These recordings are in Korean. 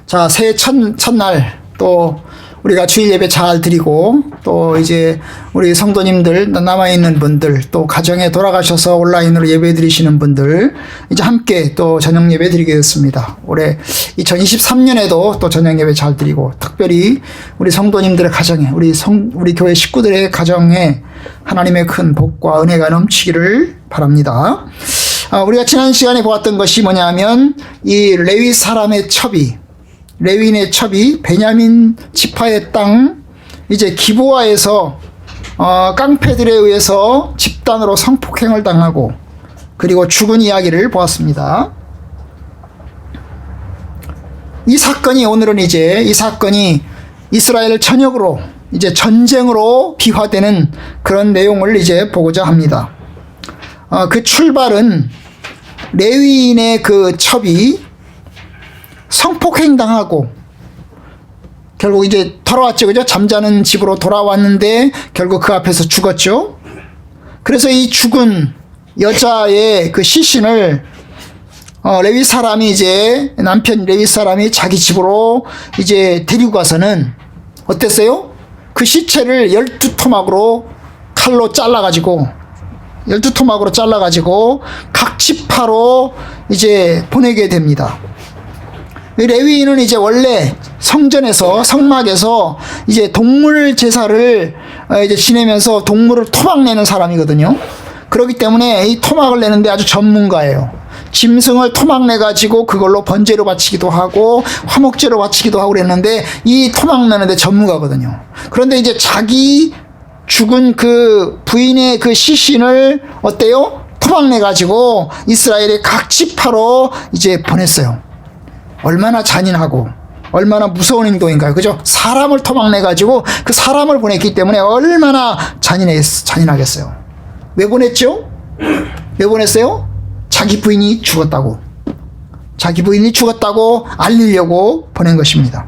자, 새해 첫날 또 우리가 주일 예배 잘 드리고 또 이제 우리 성도님들 남아있는 분들 또 가정에 돌아가셔서 온라인으로 예배 드리시는 분들 이제 함께 또 저녁 예배 드리게 됐습니다. 올해 2023년에도 또 저녁 예배 잘 드리고 특별히 우리 성도님들의 가정에 우리 교회 식구들의 가정에 하나님의 큰 복과 은혜가 넘치기를 바랍니다. 우리가 지난 시간에 보았던 것이 뭐냐면 이 레위 사람의 첩이 레위인의 첩이 베냐민 지파의 땅 이제 기브아에서 깡패들에 의해서 집단으로 성폭행을 당하고 그리고 죽은 이야기를 보았습니다. 이 사건이 오늘은 이제 이 사건이 이스라엘 전역으로 이제 전쟁으로 비화되는 그런 내용을 이제 보고자 합니다. 그 출발은 레위인의 그 첩이 성폭행 당하고 결국 이제 돌아왔죠. 그죠? 잠자는 집으로 돌아왔는데 결국 그 앞에서 죽었죠. 그래서 이 죽은 여자의 그 시신을 레위 사람이 이제 남편 레위 사람이 자기 집으로 이제 데리고 가서는 어땠어요? 그 시체를 12토막으로 칼로 잘라가지고 12토막으로 잘라가지고 각 지파로 이제 보내게 됩니다. 레위인은 이제 원래 성전에서 성막에서 이제 동물 제사를 이제 지내면서 동물을 토막내는 사람이거든요. 그렇기 때문에 이 토막을 내는데 아주 전문가예요. 짐승을 토막내가지고 그걸로 번제로 바치기도 하고 화목제로 바치기도 하고 그랬는데 이 토막내는데 전문가거든요. 그런데 이제 자기 죽은 그 부인의 그 시신을 어때요? 토막내가지고 이스라엘의 각 지파로 이제 보냈어요. 얼마나 잔인하고 얼마나 무서운 행동인가요? 그죠? 사람을 토막내가지고 그 사람을 보냈기 때문에 얼마나 잔인하겠어요. 왜 보냈죠? 왜 보냈어요? 자기 부인이 죽었다고. 자기 부인이 죽었다고 알리려고 보낸 것입니다.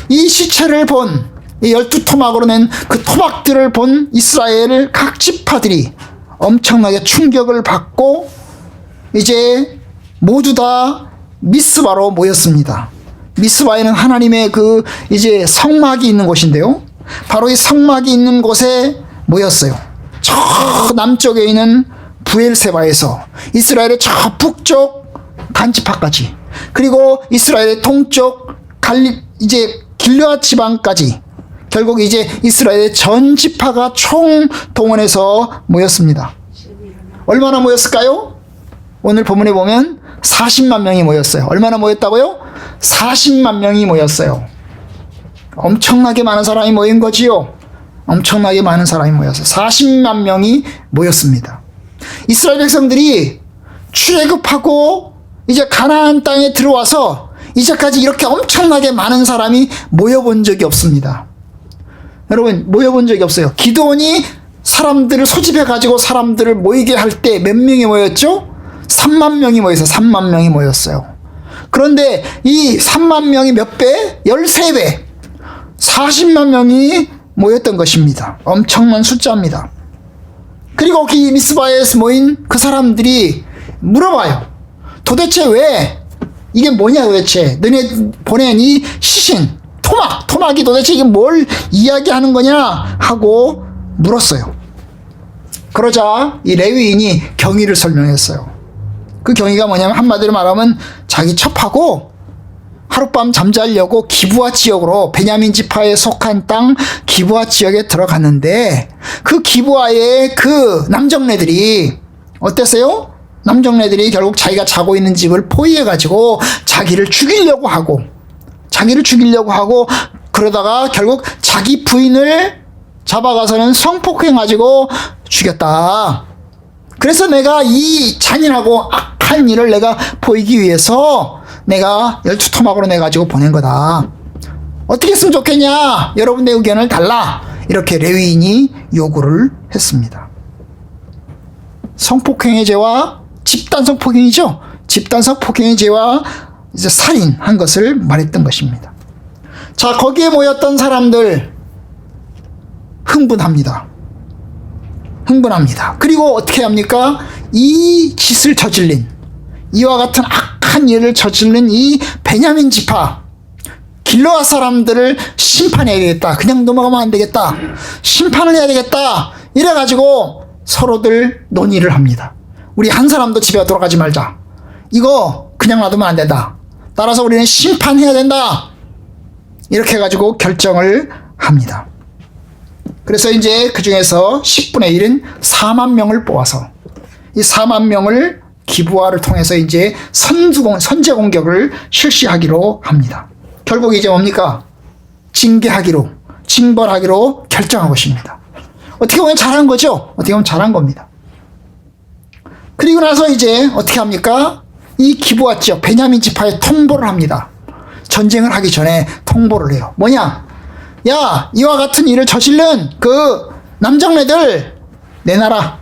이 시체를 본, 이 12토막으로 낸 그 토막들을 본 이스라엘 각 지파들이 엄청나게 충격을 받고 이제 모두 다 미스바로 모였습니다. 미스바에는 하나님의 그 이제 성막이 있는 곳인데요. 바로 이 성막이 있는 곳에 모였어요. 저 남쪽에 있는 부엘세바에서 이스라엘의 저 북쪽 단지파까지 그리고 이스라엘의 동쪽 이제 길르앗 지방까지 결국 이제 이스라엘의 전 지파가 총 동원해서 모였습니다. 얼마나 모였을까요? 오늘 본문에 보면 40만 명이 모였어요. 얼마나 모였다고요? 40만 명이 모였어요. 엄청나게 많은 사람이 모인 거지요. 엄청나게 많은 사람이 모였어요. 40만 명이 모였습니다. 이스라엘 백성들이 출애굽하고 이제 가나안 땅에 들어와서 이제까지 이렇게 엄청나게 많은 사람이 모여본 적이 없습니다. 여러분, 모여본 적이 없어요. 기드온이 사람들을 소집해가지고 사람들을 모이게 할 때 몇 명이 모였죠? 3만 명이 모여서 3만 명이 모였어요. 그런데 이 3만 명이 몇 배? 13배. 40만 명이 모였던 것입니다. 엄청난 숫자입니다. 그리고 그 미스바에서 모인 그 사람들이 물어봐요. 도대체 왜? 이게 뭐냐 도대체? 너네 보낸 이 시신, 토막이 도대체 이게 뭘 이야기하는 거냐? 하고 물었어요. 그러자 이 레위인이 경위를 설명했어요. 그 경위가 뭐냐면 한마디로 말하면 자기 첩하고 하룻밤 잠자려고 기브아 지역으로 베냐민 지파에 속한 땅 기브아 지역에 들어갔는데 그 기브아의 그 남정네들이 어땠어요? 남정네들이 결국 자기가 자고 있는 집을 포위해가지고 자기를 죽이려고 하고 그러다가 결국 자기 부인을 잡아가서는 성폭행가지고 죽였다. 그래서 내가 이 잔인하고 악한 일을 내가 보이기 위해서 내가 12토막으로 내가지고 보낸 거다. 어떻게 했으면 좋겠냐? 여러분의 의견을 달라. 이렇게 레위인이 요구를 했습니다. 성폭행의 죄와 집단 성폭행이죠. 집단 성폭행의 죄와 이제 살인한 것을 말했던 것입니다. 자, 거기에 모였던 사람들 흥분합니다. 그리고 어떻게 합니까? 이 짓을 저질린 이와 같은 악한 일을 저질른 이 베냐민 지파 길르앗 사람들을 심판해야 되겠다. 그냥 넘어가면 안 되겠다. 심판을 해야 되겠다. 이래가지고 서로들 논의를 합니다. 우리 한 사람도 집에 돌아가지 말자. 이거 그냥 놔두면 안 된다. 따라서 우리는 심판해야 된다. 이렇게 해가지고 결정을 합니다. 그래서 이제 그 중에서 10분의 1은 4만 명을 뽑아서 이 4만 명을 기브아를 통해서 이제 선제 공격을 실시하기로 합니다. 결국 이제 뭡니까? 징벌하기로 결정한 것입니다. 어떻게 보면 잘한 거죠? 어떻게 보면 잘한 겁니다. 그리고 나서 이제 어떻게 합니까? 이 기브아 지역 베냐민 지파에 통보를 합니다. 전쟁을 하기 전에 통보를 해요. 뭐냐? 야, 이와 같은 일을 저지른 그 남정네들 내놔라.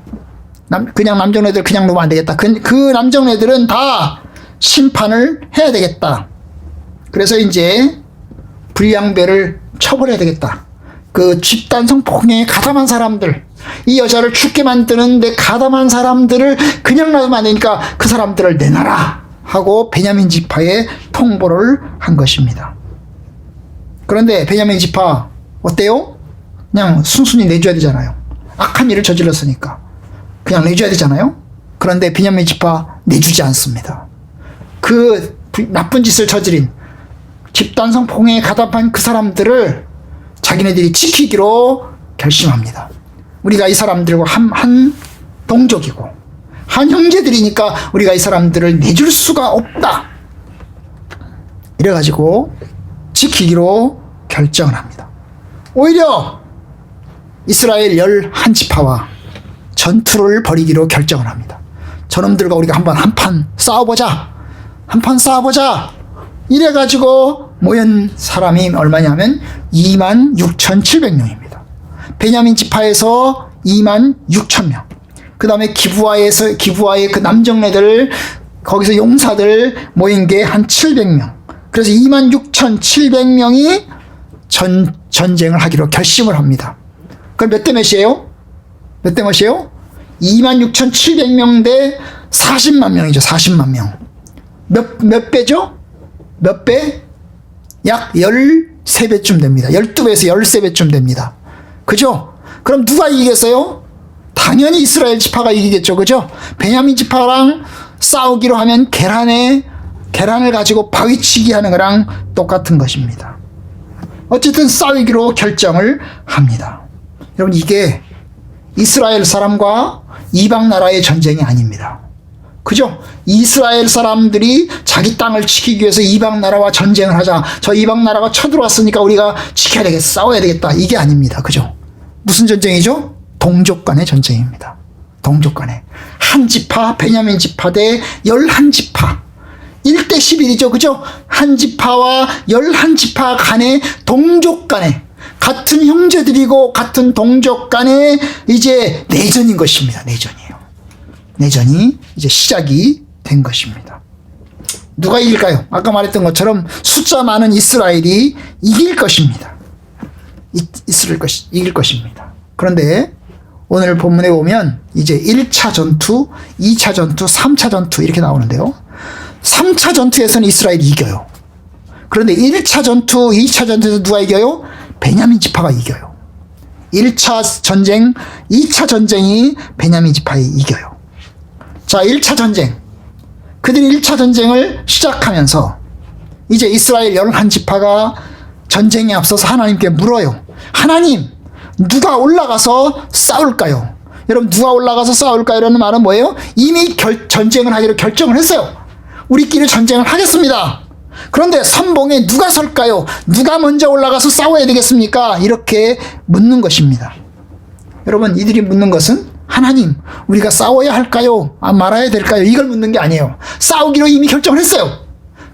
그냥 남정네들 그냥 놓으면 안 되겠다. 그 남정네들은 다 심판을 해야 되겠다. 그래서 이제 불량배를 처벌해야 되겠다. 그 집단성 폭행에 가담한 사람들, 이 여자를 죽게 만드는데 가담한 사람들을 그냥 놔두면 안 되니까 그 사람들을 내놔라 하고 베냐민 지파에 통보를 한 것입니다. 그런데 베냐민 지파 어때요? 그냥 순순히 내줘야 되잖아요. 악한 일을 저질렀으니까 그냥 내줘야 되잖아요. 그런데 베냐민 지파 내주지 않습니다. 그 나쁜 짓을 저지른 집단성 폭행에 가담한 그 사람들을 자기네들이 지키기로 결심합니다. 우리가 이 사람들과 한 동족이고 한 형제들이니까 우리가 이 사람들을 내줄 수가 없다. 이래가지고 지키기로 결정을 합니다. 오히려 이스라엘 11지파와 전투를 벌이기로 결정을 합니다. 저놈들과 우리가 한판 싸워보자. 이래가지고 모인 사람이 얼마냐면 26,700명입니다. 베냐민 지파에서 26,000명. 그 다음에 기브아의 그 남정네들, 거기서 용사들 모인 게 한 700명. 그래서 26,700명이 전쟁을 하기로 결심을 합니다. 그럼 몇 대 몇이에요? 26,700명 대 40만 명이죠. 40만 명. 몇 배죠? 몇 배? 약 13배쯤 됩니다. 12배에서 13배쯤 됩니다. 그죠? 그럼 누가 이기겠어요? 당연히 이스라엘 지파가 이기겠죠. 그죠? 베냐민 지파랑 싸우기로 하면 계란을 가지고 바위치기 하는 거랑 똑같은 것입니다. 어쨌든 싸우기로 결정을 합니다. 여러분, 이게 이스라엘 사람과 이방 나라의 전쟁이 아닙니다. 그죠? 이스라엘 사람들이 자기 땅을 지키기 위해서 이방 나라와 전쟁을 하자. 저 이방 나라가 쳐들어왔으니까 우리가 지켜야 되겠다. 싸워야 되겠다. 이게 아닙니다. 그죠? 무슨 전쟁이죠? 동족 간의 전쟁입니다. 동족 간의. 한 지파, 베냐민 지파 대 11지파. 1대 11이죠. 그죠? 한 지파와 11지파 간의 동족 간의 같은 형제들이고 같은 동족 간의 이제 내전인 것입니다. 내전이 이제 시작이 된 것입니다. 누가 이길까요? 아까 말했던 것처럼 숫자 많은 이스라엘이 이길 것입니다. 이길 것입니다. 그런데 오늘 본문에 보면 이제 1차 전투, 2차 전투, 3차 전투 이렇게 나오는데요. 3차 전투에서는 이스라엘이 이겨요. 그런데 1차 전투, 2차 전투에서 누가 이겨요? 베냐민 지파가 이겨요. 1차 전쟁, 2차 전쟁이 베냐민 지파에 이겨요. 자, 1차 전쟁. 그들이 1차 전쟁을 시작하면서 이제 이스라엘 11지파가 전쟁에 앞서서 하나님께 물어요. 하나님, 누가 올라가서 싸울까요? 여러분, 누가 올라가서 싸울까요? 라는 말은 뭐예요? 이미 전쟁을 하기로 결정을 했어요. 우리끼리 전쟁을 하겠습니다. 그런데 선봉에 누가 설까요? 누가 먼저 올라가서 싸워야 되겠습니까? 이렇게 묻는 것입니다. 여러분, 이들이 묻는 것은 하나님, 우리가 싸워야 할까요? 말아야 될까요? 이걸 묻는 게 아니에요. 싸우기로 이미 결정을 했어요.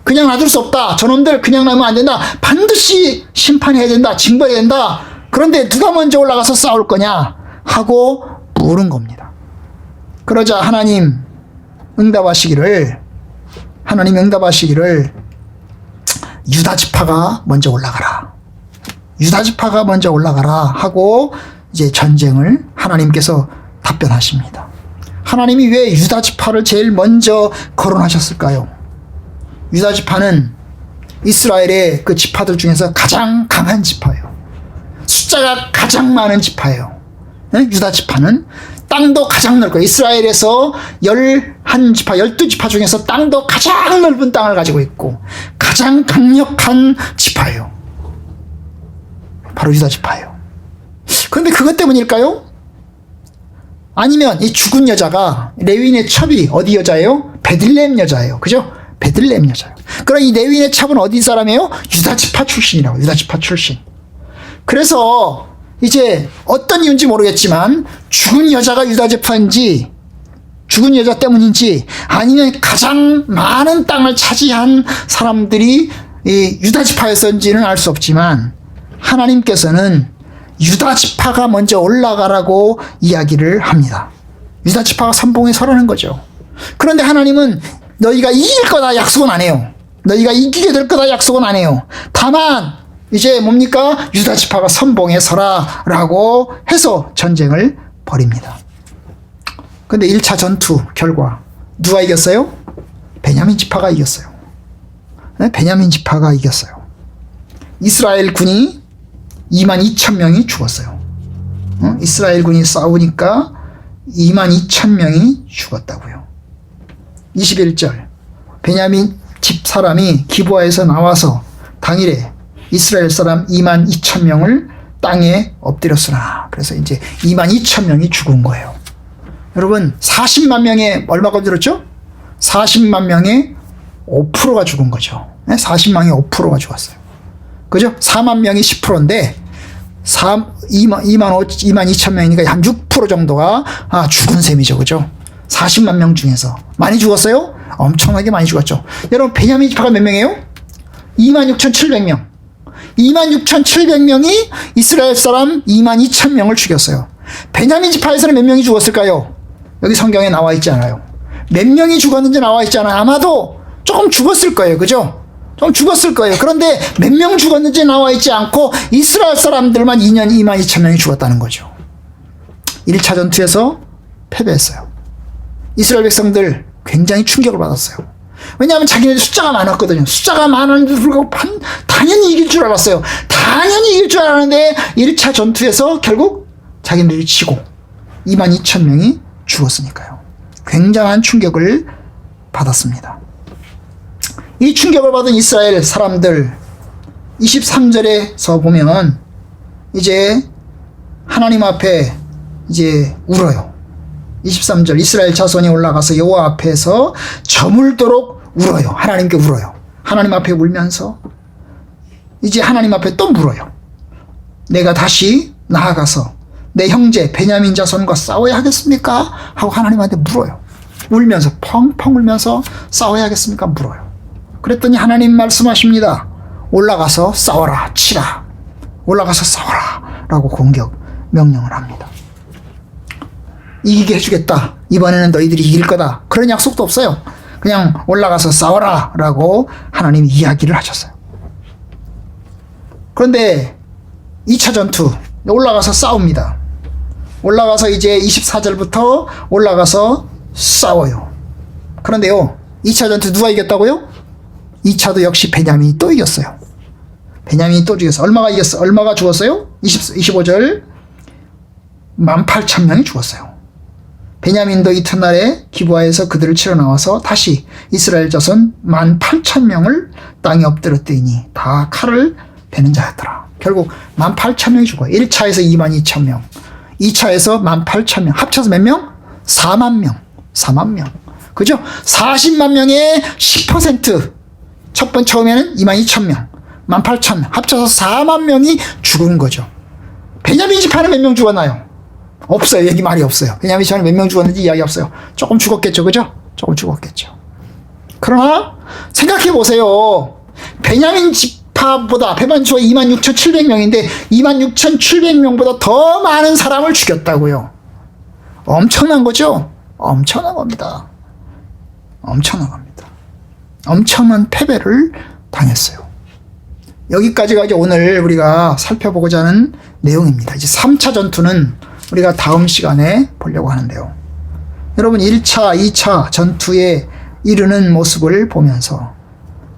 그냥 놔둘 수 없다. 저놈들 그냥 놔두면 안 된다. 반드시 심판해야 된다. 징벌해야 된다. 그런데 누가 먼저 올라가서 싸울 거냐? 하고 물은 겁니다. 그러자 하나님 응답하시기를 유다 지파가 먼저 올라가라. 유다 지파가 먼저 올라가라 하고 이제 전쟁을 하나님께서 답변하십니다. 하나님이 왜 유다 지파를 제일 먼저 거론하셨을까요? 유다 지파는 이스라엘의 그 지파들 중에서 가장 강한 지파예요. 숫자가 가장 많은 지파예요. 네? 유다 지파는 땅도 가장 넓고 이스라엘에서 11지파, 12지파 중에서 땅도 가장 넓은 땅을 가지고 있고 가장 강력한 지파예요. 바로 유다 지파예요. 그런데 그것 때문일까요? 아니면 이 죽은 여자가 레위인의 첩이 어디 여자예요? 베들레헴 여자예요. 그죠? 베들레헴 여자예요. 그럼 이 레위인의 첩은 어디 사람이에요? 유다 지파 출신이라고. 유다 지파 출신. 그래서 이제 어떤 이유인지 모르겠지만 죽은 여자가 유다 지파인지 죽은 여자 때문인지 아니면 가장 많은 땅을 차지한 사람들이 이 유다 지파였는지는 알 수 없지만 하나님께서는 유다 지파가 먼저 올라가라고 이야기를 합니다. 유다 지파가 선봉에 서라는 거죠. 그런데 하나님은 너희가 이길 거다 약속은 안 해요. 너희가 이기게 될 거다 약속은 안 해요. 다만 이제 뭡니까? 유다 지파가 선봉에 서라라고 해서 전쟁을 벌입니다. 근데 1차 전투 결과 누가 이겼어요? 베냐민 지파가 이겼어요. 네? 베냐민 지파가 이겼어요. 이스라엘 군이 22,000명이 죽었어요. 이스라엘 군이 싸우니까 22,000명이 죽었다고요. 21절 베냐민 집 사람이 기브아에서 나와서 당일에 이스라엘 사람 22,000명을 땅에 엎드렸으나 그래서 이제 22,000명이 죽은 거예요. 여러분 40만 명의 얼마가 들었죠? 40만 명의 5%가 죽은 거죠. 40만의 5%가 죽었어요. 그죠? 4만 명이 10%인데 22,000명이니까 한 6% 정도가 죽은 셈이죠. 그죠? 40만 명 중에서 많이 죽었어요? 엄청나게 많이 죽었죠. 여러분 베냐민 지파가 몇 명이에요? 26,700명. 26,700명이 이스라엘 사람 22,000명을 죽였어요. 베냐민 지파에서는 몇 명이 죽었을까요? 여기 성경에 나와 있지 않아요. 몇 명이 죽었는지 나와 있지 않아요. 아마도 조금 죽었을 거예요. 그죠? 좀 죽었을 거예요. 그런데 몇 명 죽었는지 나와 있지 않고 이스라엘 사람들만 22,000명이 죽었다는 거죠. 1차 전투에서 패배했어요. 이스라엘 백성들 굉장히 충격을 받았어요. 왜냐하면 자기네들 숫자가 많았거든요. 숫자가 많은데도 불구하고 당연히 이길 줄 알았어요. 당연히 이길 줄 알았는데 1차 전투에서 결국 자기네들이 치고 22,000명이 죽었으니까요. 굉장한 충격을 받았습니다. 이 충격을 받은 이스라엘 사람들 23절에서 보면 이제 하나님 앞에 이제 울어요. 23절 이스라엘 자손이 올라가서 여호와 앞에서 저물도록 울어요. 하나님께 울어요. 하나님 앞에 울면서 이제 하나님 앞에 또 물어요. 내가 다시 나아가서 내 형제 베냐민 자손과 싸워야 하겠습니까? 하고 하나님한테 물어요. 울면서 펑펑 울면서 싸워야 하겠습니까? 물어요. 그랬더니 하나님 말씀하십니다. 올라가서 싸워라 치라. 올라가서 싸워라 라고 공격 명령을 합니다. 이기게 해주겠다. 이번에는 너희들이 이길 거다. 그런 약속도 없어요. 그냥 올라가서 싸워라 라고 하나님이 이야기를 하셨어요. 그런데 2차 전투 올라가서 싸웁니다. 올라가서 이제 24절부터 올라가서 싸워요. 그런데요 2차 전투 누가 이겼다고요? 2차도 역시 베냐민이 또 이겼어요. 베냐민이 또 죽였어요. 얼마가 이겼어? 얼마가 죽었어요? 25절 18,000명이 죽었어요. 베냐민도 이튿날에 기브아에서 그들을 치러 나와서 다시 이스라엘 자손 18,000명을 땅에 엎드렸더니 다 칼을 베는 자였더라. 결국 18,000명이 죽어요. 1차에서 22,000명, 2차에서 18,000명, 합쳐서 몇 명? 4만 명. 4만 명. 그죠? 40만 명의 10%. 첫 번 처음에는 22,000명, 18,000명, 합쳐서 4만 명이 죽은 거죠. 베냐민 지파는 몇 명 죽었나요? 없어요. 얘기 말이 없어요. 베냐민 지파는 몇 명 죽었는지 이야기 없어요. 조금 죽었겠죠. 그죠? 조금 죽었겠죠. 그러나 생각해 보세요. 베냐민 지파보다 베냐민 지파 26,700명인데 26,700명보다 더 많은 사람을 죽였다고요. 엄청난 거죠? 엄청난 겁니다. 엄청난 겁니다. 엄청난 패배를 당했어요. 여기까지가 이제 오늘 우리가 살펴보고자 하는 내용입니다. 이제 3차 전투는 우리가 다음 시간에 보려고 하는데요. 여러분 1차, 2차 전투에 이르는 모습을 보면서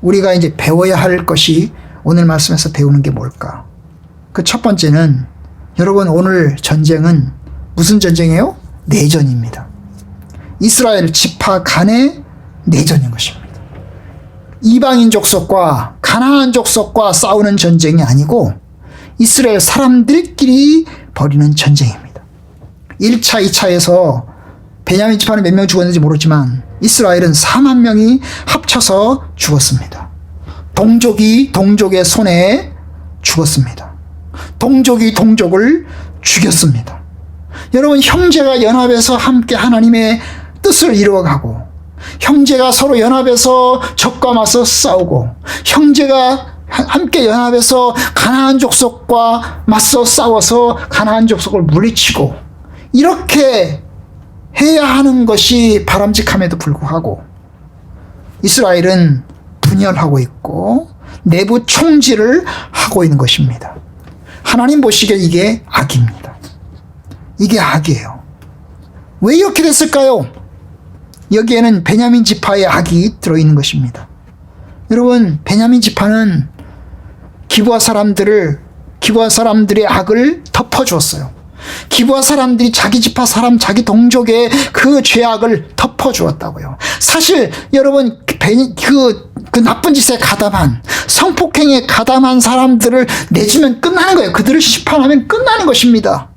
우리가 이제 배워야 할 것이 오늘 말씀에서 배우는 게 뭘까? 그 첫 번째는 여러분 오늘 전쟁은 무슨 전쟁이에요? 내전입니다. 이스라엘 지파 간의 내전인 것입니다. 이방인 족속과 가나안 족속과 싸우는 전쟁이 아니고 이스라엘 사람들끼리 벌이는 전쟁입니다. 1차, 2차에서 베냐민 지파는 몇 명 죽었는지 모르지만 이스라엘은 4만 명이 합쳐서 죽었습니다. 동족이 동족의 손에 죽었습니다. 동족이 동족을 죽였습니다. 여러분, 형제가 연합해서 함께 하나님의 뜻을 이루어가고, 형제가 서로 연합해서 적과 맞서 싸우고, 형제가 함께 연합해서 가나안 족속과 맞서 싸워서 가나안 족속을 물리치고, 이렇게 해야 하는 것이 바람직함에도 불구하고 이스라엘은 분열하고 있고 내부 총질을 하고 있는 것입니다. 하나님 보시기에 이게 악입니다. 이게 악이에요. 왜 이렇게 됐을까요? 여기에는 베냐민 지파의 악이 들어있는 것입니다. 여러분, 베냐민 지파는 기브아 사람들의 악을 덮어주었어요. 기브아 사람들이 자기 지파 사람, 자기 동족의 그 죄악을 덮어주었다고요. 사실 여러분, 그 나쁜 짓에 가담한, 성폭행에 가담한 사람들을 내주면 끝나는 거예요. 그들을 심판하면 끝나는 것입니다.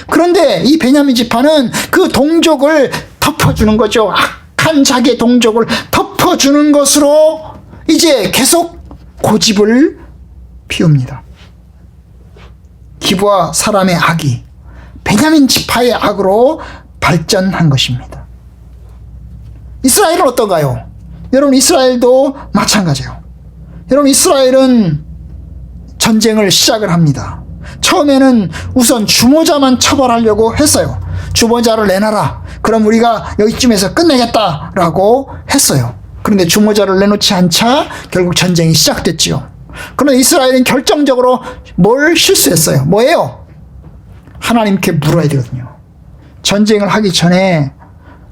그런데 이 베냐민 지파는 그 동족을 덮어주는 거죠. 악한 자기의 동족을 덮어주는 것으로 이제 계속 고집을 피웁니다. 기브아 사람의 악이 베냐민 지파의 악으로 발전한 것입니다. 이스라엘은 어떤가요? 여러분, 이스라엘도 마찬가지예요. 여러분, 이스라엘은 전쟁을 시작을 합니다. 처음에는 우선 주모자만 처벌하려고 했어요. 주모자를 내놔라. 그럼 우리가 여기쯤에서 끝내겠다라고 했어요. 그런데 주모자를 내놓지 않자 결국 전쟁이 시작됐지요. 그런데 이스라엘은 결정적으로 뭘 실수했어요? 뭐예요? 하나님께 물어야 되거든요. 전쟁을 하기 전에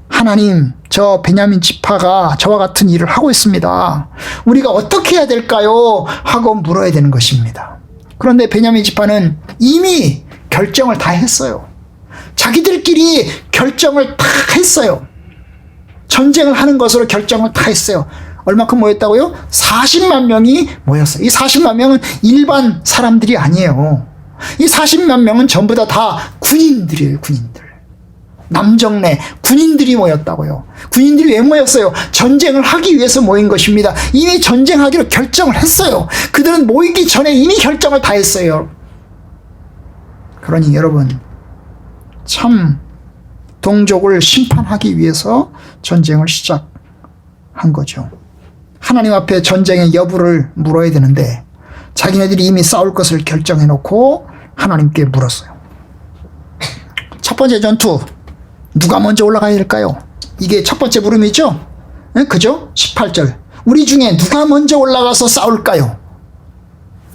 하나님, 저 베냐민 지파가 저와 같은 일을 하고 있습니다. 우리가 어떻게 해야 될까요? 하고 물어야 되는 것입니다. 그런데 베냐민 지파는 이미 결정을 다 했어요. 자기들끼리 결정을 다 했어요. 전쟁을 하는 것으로 결정을 다 했어요. 얼마큼 모였다고요? 40만 명이 모였어요. 이 40만 명은 일반 사람들이 아니에요. 이 40만 명은 전부 다 군인들이에요. 군인들. 남정네 군인들이 모였다고요. 군인들이 왜 모였어요? 전쟁을 하기 위해서 모인 것입니다. 이미 전쟁하기로 결정을 했어요. 그들은 모이기 전에 이미 결정을 다 했어요. 그러니 여러분, 참 동족을 심판하기 위해서 전쟁을 시작한 거죠. 하나님 앞에 전쟁의 여부를 물어야 되는데 자기네들이 이미 싸울 것을 결정해놓고 하나님께 물었어요. 첫 번째 전투, 누가 먼저 올라가야 될까요? 이게 첫 번째 물음이죠? 네, 그죠? 18절. 우리 중에 누가 먼저 올라가서 싸울까요?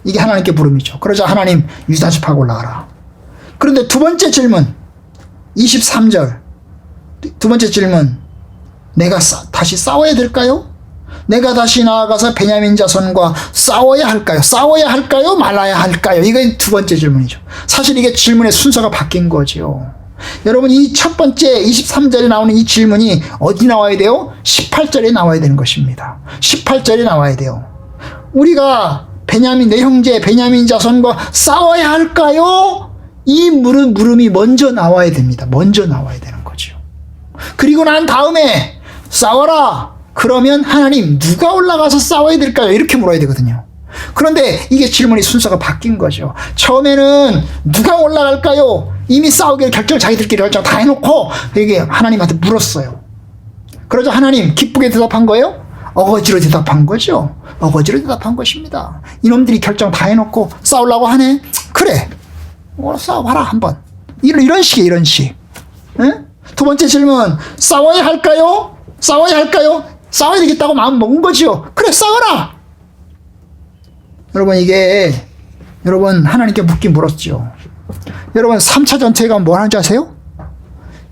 이게 하나님께 물음이죠. 그러자 하나님, 유다 지파가 올라가라. 그런데 두 번째 질문, 23절. 두 번째 질문, 내가 다시 싸워야 될까요? 내가 다시 나아가서 베냐민 자손과 싸워야 할까요? 싸워야 할까요? 말아야 할까요? 이게 두 번째 질문이죠. 사실 이게 질문의 순서가 바뀐 거죠. 여러분, 이 첫 번째 23절에 나오는 이 질문이 어디 나와야 돼요? 18절에 나와야 되는 것입니다. 18절에 나와야 돼요. 우리가 내 형제 베냐민 자손과 싸워야 할까요? 이 물음이 먼저 나와야 됩니다. 먼저 나와야 되는 거죠. 그리고 난 다음에 싸워라. 그러면 하나님, 누가 올라가서 싸워야 될까요? 이렇게 물어야 되거든요. 그런데 이게 질문이 순서가 바뀐 거죠. 처음에는 누가 올라갈까요? 이미 싸우기를 자기들끼리 결정 다 해놓고 이게 하나님한테 물었어요. 그러자 하나님 기쁘게 대답한 거예요? 어거지로 대답한 거죠. 어거지로 대답한 것입니다. 이놈들이 결정 다 해놓고 싸우려고 하네? 그래, 싸워봐라 한번. 이런 식이에요. 이런 식. 응? 두 번째 질문, 싸워야 할까요? 싸워야 할까요? 싸워야 되겠다고 마음 먹은 거지요. 그래, 싸워라. 여러분, 이게 여러분 하나님께 묻긴 물었죠. 여러분, 3차 전투에 가면 뭐 하는지 아세요?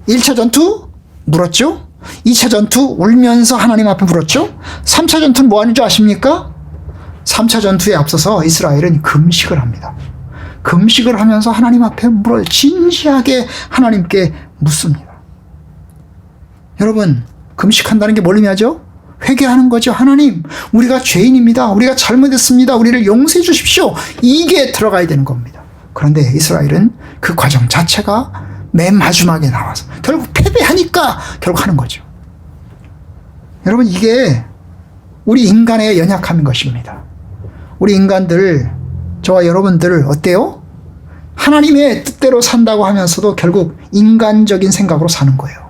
1차 전투 물었죠. 2차 전투 울면서 하나님 앞에 물었죠. 3차 전투는 뭐 하는 줄 아십니까? 3차 전투에 앞서서 이스라엘은 금식을 합니다. 금식을 하면서 하나님 앞에 물어요. 진지하게 하나님께 묻습니다. 여러분, 금식한다는 게 뭘 의미하죠? 회개하는 거죠. 하나님, 우리가 죄인입니다. 우리가 잘못했습니다. 우리를 용서해 주십시오. 이게 들어가야 되는 겁니다. 그런데 이스라엘은 그 과정 자체가 맨 마지막에 나와서 결국 패배하니까 결국 하는 거죠. 여러분, 이게 우리 인간의 연약함인 것입니다. 우리 인간들, 저와 여러분들 어때요? 하나님의 뜻대로 산다고 하면서도 결국 인간적인 생각으로 사는 거예요.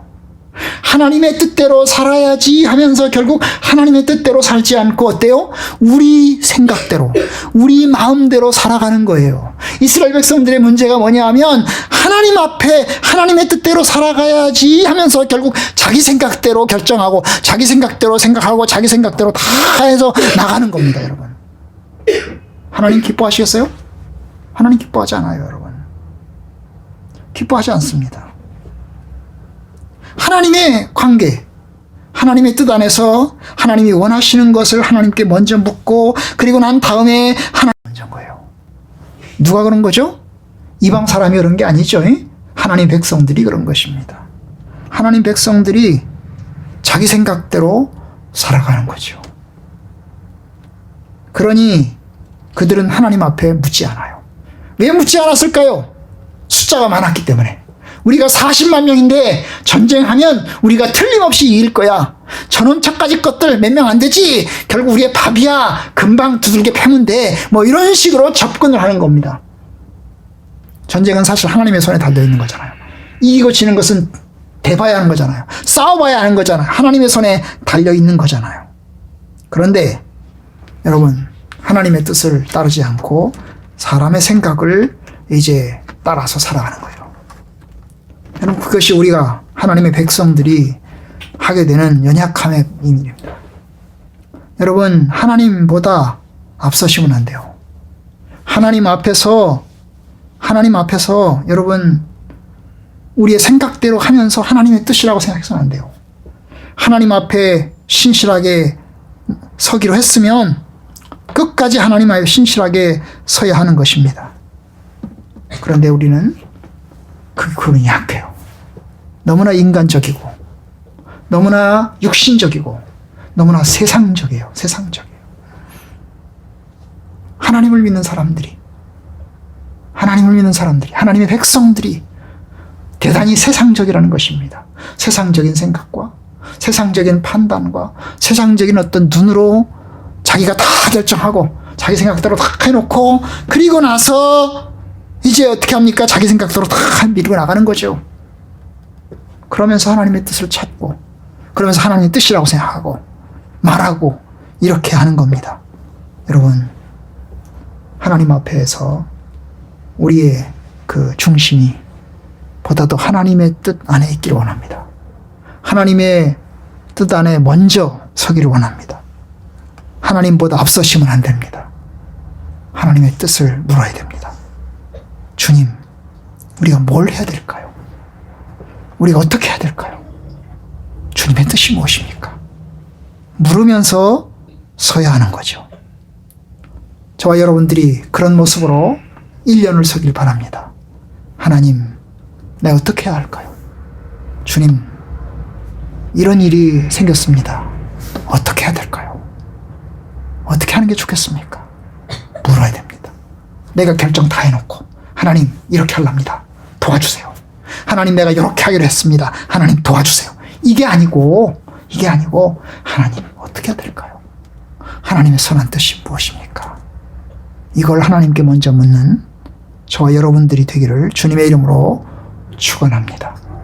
하나님의 뜻대로 살아야지 하면서 결국 하나님의 뜻대로 살지 않고 어때요? 우리 생각대로, 우리 마음대로 살아가는 거예요. 이스라엘 백성들의 문제가 뭐냐 하면 하나님 앞에 하나님의 뜻대로 살아가야지 하면서 결국 자기 생각대로 결정하고 자기 생각대로 생각하고 자기 생각대로 다 해서 나가는 겁니다, 여러분. 하나님 기뻐하시겠어요? 하나님 기뻐하지 않아요, 여러분. 기뻐하지 않습니다. 하나님의 관계, 하나님의 뜻 안에서 하나님이 원하시는 것을 하나님께 먼저 묻고 그리고 난 다음에 하나님 먼저인 거예요. 누가 그런 거죠? 이방 사람이 그런 게 아니죠. 하나님 백성들이 그런 것입니다. 하나님 백성들이 자기 생각대로 살아가는 거죠. 그러니 그들은 하나님 앞에 묻지 않아요. 왜 묻지 않았을까요? 숫자가 많았기 때문에. 우리가 40만 명인데 전쟁하면 우리가 틀림없이 이길 거야. 저놈 저까지 것들 몇 명 안 되지. 결국 우리의 밥이야. 금방 두들겨 패면 돼. 뭐 이런 식으로 접근을 하는 겁니다. 전쟁은 사실 하나님의 손에 달려있는 거잖아요. 이기고 지는 것은 대봐야 하는 거잖아요. 싸워봐야 하는 거잖아요. 하나님의 손에 달려있는 거잖아요. 그런데 여러분, 하나님의 뜻을 따르지 않고 사람의 생각을 이제 따라서 살아가는 거예요. 여러분, 그것이 우리가 하나님의 백성들이 하게 되는 연약함의 의미입니다. 여러분, 하나님보다 앞서시면 안 돼요. 하나님 앞에서 여러분, 우리의 생각대로 하면서 하나님의 뜻이라고 생각해서는 안 돼요. 하나님 앞에 신실하게 서기로 했으면 끝까지 하나님 앞에 신실하게 서야 하는 것입니다. 그런데 우리는 그 부분이 약해요. 너무나 인간적이고 너무나 육신적이고 너무나 세상적이에요. 하나님을 믿는 사람들이, 하나님의 백성들이 대단히 세상적이라는 것입니다. 세상적인 생각과 세상적인 판단과 세상적인 어떤 눈으로 자기가 다 결정하고 자기 생각대로 다 해놓고 그리고 나서 이제 어떻게 합니까? 자기 생각대로 다 밀고 나가는 거죠. 그러면서 하나님의 뜻을 찾고 그러면서 하나님의 뜻이라고 생각하고 말하고 이렇게 하는 겁니다. 여러분, 하나님 앞에서 우리의 그 중심이 보다도 하나님의 뜻 안에 있기를 원합니다. 하나님의 뜻 안에 먼저 서기를 원합니다. 하나님보다 앞서시면 안 됩니다. 하나님의 뜻을 물어야 됩니다. 주님, 우리가 뭘 해야 될까요? 우리가 어떻게 해야 될까요? 주님의 뜻이 무엇입니까? 물으면서 서야 하는 거죠. 저와 여러분들이 그런 모습으로 1년을 서길 바랍니다. 하나님, 내가 어떻게 해야 할까요? 주님, 이런 일이 생겼습니다. 어떻게 해야 될까요? 어떻게 하는 게 좋겠습니까? 물어야 됩니다. 내가 결정 다 해놓고 하나님, 이렇게 하랍니다. 도와주세요. 하나님, 내가 이렇게 하기로 했습니다. 하나님, 도와주세요. 이게 아니고 하나님, 어떻게 해야 될까요? 하나님의 선한 뜻이 무엇입니까? 이걸 하나님께 먼저 묻는 저와 여러분들이 되기를 주님의 이름으로 축원합니다.